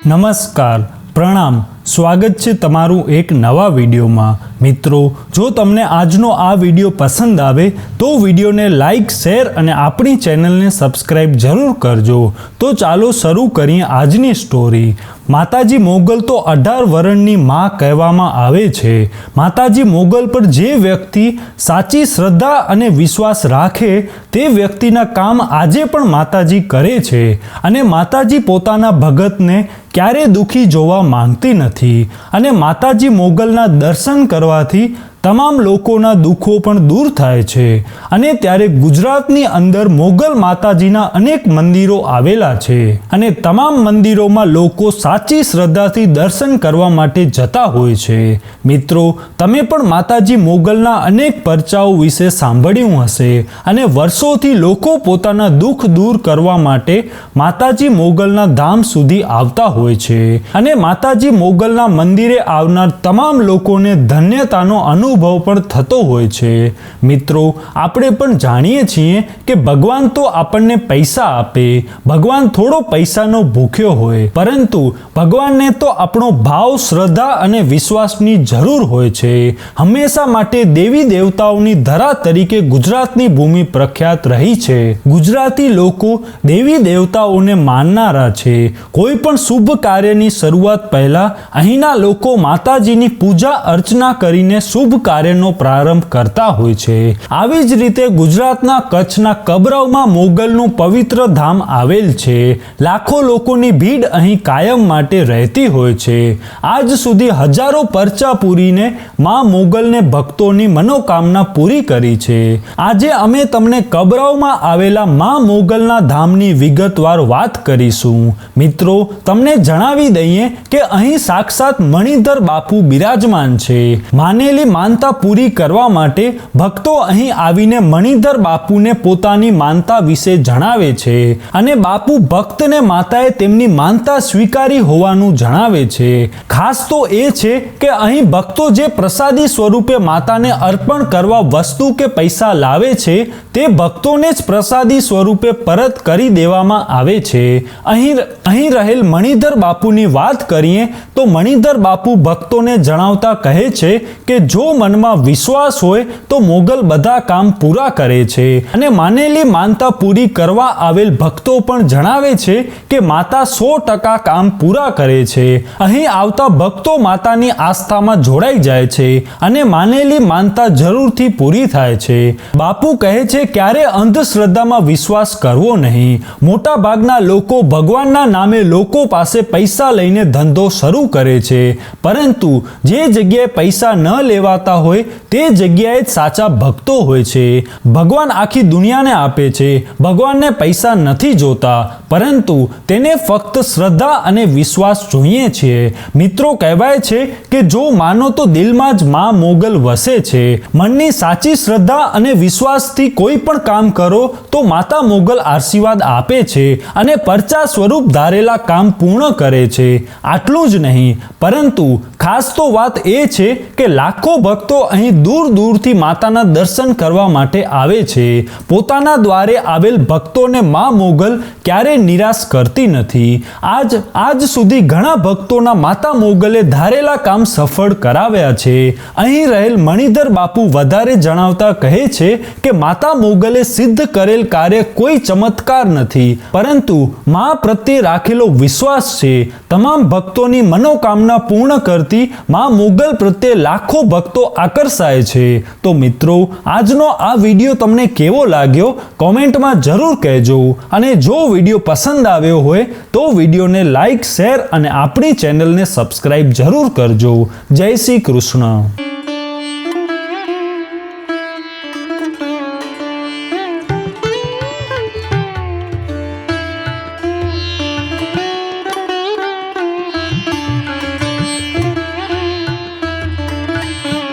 નમસ્કાર, પ્રણામ, સ્વાગત છે તમારું એક નવા વિડીયોમાં। મિત્રો, જો તમને આજનો આ વિડીયો પસંદ આવે તો વિડીયોને લાઈક, શેર અને આપણી ચેનલને સબસ્ક્રાઈબ જરૂર કરજો। તો ચાલો શરૂ કરીએ આજની સ્ટોરી। માતાજી મોગલ તો 18 વર્ષની માં કહેવામાં આવે છે। માતાજી મોગલ પર જે વ્યક્તિ સાચી શ્રદ્ધા અને વિશ્વાસ રાખે તે વ્યક્તિના કામ આજે પણ માતાજી કરે છે અને માતાજી પોતાના ભગતને ક્યારે દુખી જોવા માંગતી નથી અને માતાજી મોગલના દર્શન કરવાથી તમામ લોકોના દુઃખો પણ દૂર થાય છે। અને ત્યારે ગુજરાતની અંદર મોગલ માતાજીના અનેક મંદિરો આવેલા છે અને તમામ મંદિરોમાં લોકો સાચી શ્રદ્ધાથી દર્શન કરવા માટે જતા હોય છે। મિત્રો, તમે પણ માતાજી મોગલના અનેક પરચાઓ વિશે સાંભળ્યું હશે અને વર્ષોથી લોકો પોતાના દુઃખ દૂર કરવા માટે માતાજી મોગલના ધામ સુધી આવતા હોય છે અને માતાજી મોગલના મંદિરે આવનાર તમામ લોકોને ધન્યતાનો અનુભવ પણ થતો હોય છે। મિત્રો, આપણે પણ જાણીએ છીએ કે ભગવાન તો આપણને પૈસા આપે, ભગવાન થોડો પૈસાનો ભૂખ્યો હોય, પરંતુ ભગવાનને તો આપણો ભાવ, શ્રદ્ધા અને વિશ્વાસની જરૂર હોય છે। હંમેશા માટે દેવી દેવતાઓની ધરા તરીકે ગુજરાતની ભૂમિ પ્રખ્યાત રહી છે। ગુજરાતી લોકો દેવી દેવતાઓને માનનારા છે। કોઈ પણ શુભ કાર્યની શરૂઆત પહેલા અહીંના લોકો માતાજીની પૂજા અર્ચના કરીને શુભ કાર્યનો પ્રારંભ કરતા હોય છે। આવી જ રીતે ગુજરાતના કચ્છના કબરાઉમાં મોગલનું પવિત્ર ધામ આવેલ છે। લાખો લોકોની ભીડ અહીં કાયમ માટે રહેતી હોય છે। આજ સુધી હજારો પરચા પૂરીને માં મોગલને ભક્તોની મનોકામના પૂરી કરી છે। આજે અમે તમને કબરાઉમાં આવેલા માં મોગલના ધામની વિગતવાર વાત કરીશું। મિત્રો, તમને જણાવી દઈએ કે અહીં સાક્ષાત મણિધર બાપુ બિરાજમાન છે। માનેલી માનતા પૂરી કરવા માટે ભક્તો અહીં આવીને મણિધર બાપુને પોતાની માનતા વિશે જણાવે છે અને બાપુ ભક્તને માતાએ તેમની માનતા સ્વીકારી હોવાનું જણાવે છે। ખાસ તો એ છે કે અહીં ભક્તો જે પ્રસાદી સ્વરૂપે માતાને અર્પણ કરવા વસ્તુ કે પૈસા લાવે છે તે ભક્તોને જ પ્રસાદી સ્વરૂપે પરત કરી દેવામાં આવે છે। અહીં રહેલ મણિધર બાપુની વાત કરીએ તો મણિધર બાપુ ભક્તોને જણાવતા કહે છે કે જો મનમાં વિશ્વાસ હોય તો મોગલ બધા કામ પૂરા કરે છે અને માનેલી માનતા પૂરી કરવા આવેલ ભક્તો પણ જણાવે છે કે માતા 100% કામ પૂરા કરે છે। અહીં આવતા ભક્તો માતાની આસ્થામાં જોડાઈ જાય છે અને માનેલી માનતા જરૂરથી પૂરી થાય છે। બાપુ કહે છે ક્યારે અંધશ્રદ્ધામાં વિશ્વાસ કરવો નહીં। મોટા ભાગના લોકો ભગવાનના નામે લોકો પાસે પૈસા લઈને ધંધો શરૂ કરે છે, પરંતુ જે જગ્યાએ પૈસા ન લેવાતા હોય તે જગ્યાએ જ સાચા ભક્તો હોય છે। ભગવાન આખી દુનિયાને આપે છે। ભગવાનને પૈસા નથી જોતા, પરંતુ તેને ફક્ત શ્રદ્ધા અને વિશ્વાસ જોઈએ છે। મિત્રો, કહેવાય છે કે જો માનો તો દિલમાં જ માં મોગલ વસે છે। મનની સાચી શ્રદ્ધા અને વિશ્વાસથી કોઈ પણ કામ કરો તો માતા મોગલ આશીર્વાદ આપે છે અને પરચા સ્વરૂપ ધારેલા કામ પૂર્ણ કરે છે। આટલું જ નહીં, પરંતુ ખાસ તો વાત એ છે કે લાખો ભક્તો અહીં દૂર દૂરથી માતાના દર્શન કરવા માટે આવે છે। પોતાના દ્વારે આવેલ ભક્તોને માં મોગલ ક્યારે નિરાશ કરતી નથી। આજ સુધી ઘણા ભક્તોના માતા મોગલે ધારેલા કામ સફળ કરાવ્યા છે। અહીં રહેલ મણિધર બાપુ વધારે જણાવતા કહે છે કે માતા મોગલે સિદ્ધ કરેલ કાર્ય કોઈ ચમત્કાર નથી, પરંતુ માં પ્રત્યે રાખેલો વિશ્વાસ છે। તમામ ભક્તોની મનોકામના પૂર્ણ કરતી માં મોગલ પ્રત્યે લાખો ભક્તો આકર્ષાય છે। તો મિત્રો, આજનો આ વિડીયો તમને કેવો લાગ્યો કોમેન્ટમાં જરૂર કહેજો અને જો વિડીયો પસંદ આવ્યો હોય તો વિડીયોને લાઈક, શેર અને આપણી ચેનલને સબસ્ક્રાઈબ જરૂર કરજો। જય શ્રી કૃષ્ણ।